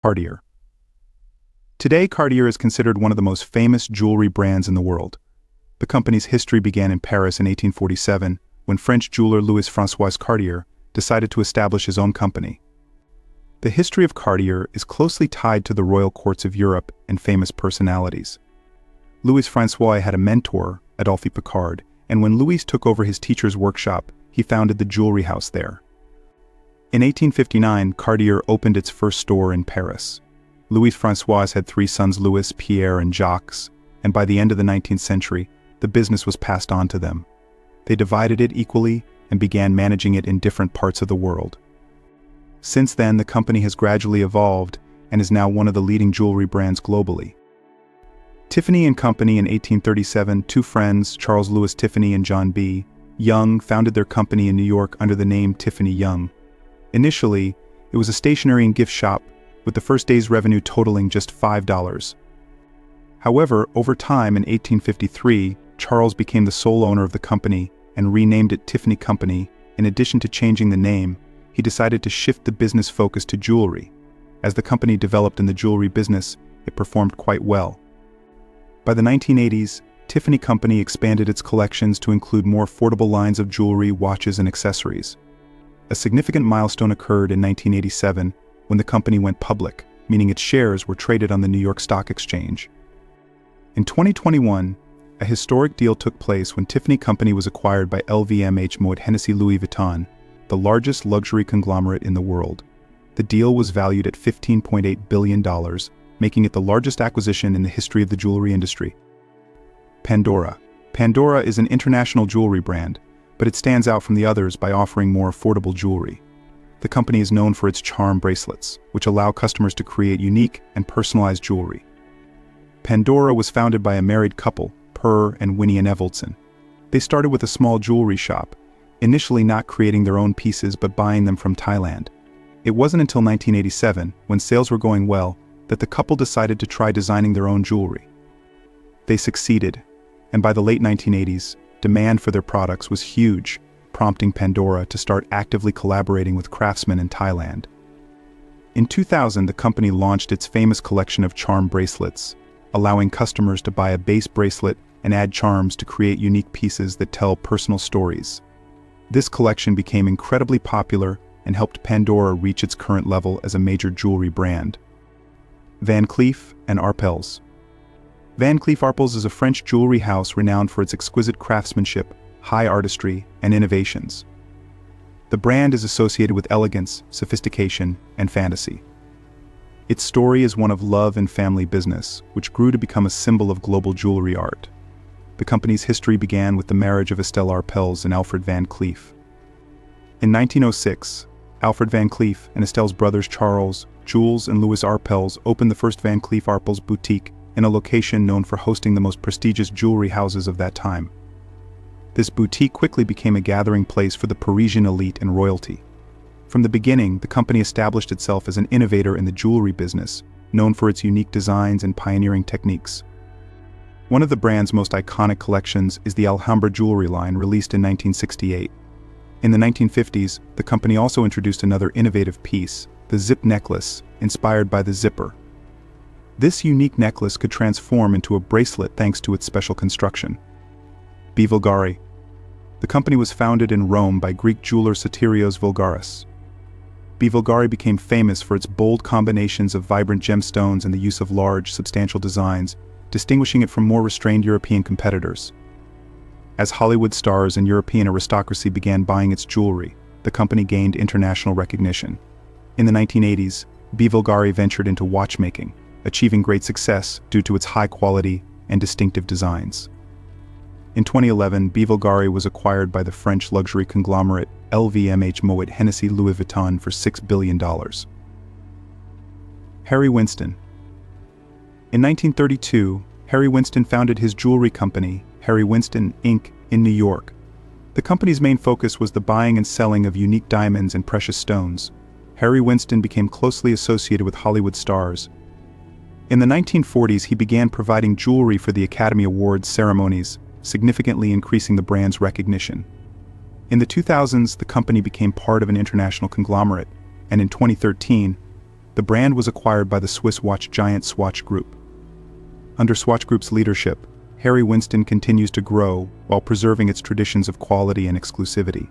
Cartier. Today, Cartier is considered one of the most famous jewelry brands in the world. The company's history began in Paris in 1847, when French jeweler Louis-François Cartier decided to establish his own company. The history of Cartier is closely tied to the royal courts of Europe and famous personalities. Louis-François had a mentor, Adolphe Picard, and when Louis took over his teacher's workshop, he founded the jewelry house there. In 1859, Cartier opened its first store in Paris. Louis-François had three sons, Louis, Pierre, and Jacques, and by the end of the 19th century, the business was passed on to them. They divided it equally and began managing it in different parts of the world. Since then, the company has gradually evolved and is now one of the leading jewelry brands globally. Tiffany Company in 1837, two friends, Charles Louis Tiffany and John B. Young, founded their company in New York under the name Tiffany Young. Initially, it was a stationery and gift shop, with the first day's revenue totaling just $5. However, over time in 1853, Charles became the sole owner of the company and renamed it Tiffany Company. In addition to changing the name, he decided to shift the business focus to jewelry. As the company developed in the jewelry business, it performed quite well. By the 1980s, Tiffany Company expanded its collections to include more affordable lines of jewelry, watches, and accessories. A significant milestone occurred in 1987 when the company went public, meaning its shares were traded on the New York Stock Exchange. In 2021, a historic deal took place when Tiffany Company was acquired by LVMH Moet Hennessy Louis Vuitton, the largest luxury conglomerate in the world. The deal was valued at $15.8 billion, making it the largest acquisition in the history of the jewelry industry. Pandora. Pandora is an international jewelry brand, but it stands out from the others by offering more affordable jewelry. The company is known for its charm bracelets, which allow customers to create unique and personalized jewelry. Pandora was founded by a married couple, Per and Winnie and Eveldson. They started with a small jewelry shop, initially not creating their own pieces but buying them from Thailand. It wasn't until 1987, when sales were going well, that the couple decided to try designing their own jewelry. They succeeded, and by the late 1980s, demand for their products was huge, prompting Pandora to start actively collaborating with craftsmen in Thailand. In 2000, the company launched its famous collection of charm bracelets, allowing customers to buy a base bracelet and add charms to create unique pieces that tell personal stories. This collection became incredibly popular and helped Pandora reach its current level as a major jewelry brand. Van Cleef Arpels. Van Cleef Arpels is a French jewelry house renowned for its exquisite craftsmanship, high artistry, and innovations. The brand is associated with elegance, sophistication, and fantasy. Its story is one of love and family business, which grew to become a symbol of global jewelry art. The company's history began with the marriage of Estelle Arpels and Alfred Van Cleef. In 1906, Alfred Van Cleef and Estelle's brothers Charles, Jules, and Louis Arpels opened the first Van Cleef Arpels boutique in a location known for hosting the most prestigious jewelry houses of that time. This boutique quickly became a gathering place for the Parisian elite and royalty. From the beginning, the company established itself as an innovator in the jewelry business, known for its unique designs and pioneering techniques. One of the brand's most iconic collections is the Alhambra jewelry line, released in 1968. In the 1950s, the company also introduced another innovative piece, the zip necklace, inspired by the zipper. This unique necklace could transform into a bracelet thanks to its special construction. Bvlgari. The company was founded in Rome by Greek jeweler Sotirios Voulgaris. Bvlgari became famous for its bold combinations of vibrant gemstones and the use of large, substantial designs, distinguishing it from more restrained European competitors. As Hollywood stars and European aristocracy began buying its jewelry, the company gained international recognition. In the 1980s, Bvlgari ventured into watchmaking, achieving great success due to its high quality and distinctive designs. In 2011, Bvlgari was acquired by the French luxury conglomerate LVMH Moet Hennessy Louis Vuitton for $6 billion. Harry Winston. In 1932, Harry Winston founded his jewelry company, Harry Winston, Inc., in New York. The company's main focus was the buying and selling of unique diamonds and precious stones. Harry Winston became closely associated with Hollywood stars. In the 1940s, he began providing jewelry for the Academy Awards ceremonies, significantly increasing the brand's recognition. In the 2000s, the company became part of an international conglomerate, and in 2013, the brand was acquired by the Swiss watch giant Swatch Group. Under Swatch Group's leadership, Harry Winston continues to grow while preserving its traditions of quality and exclusivity.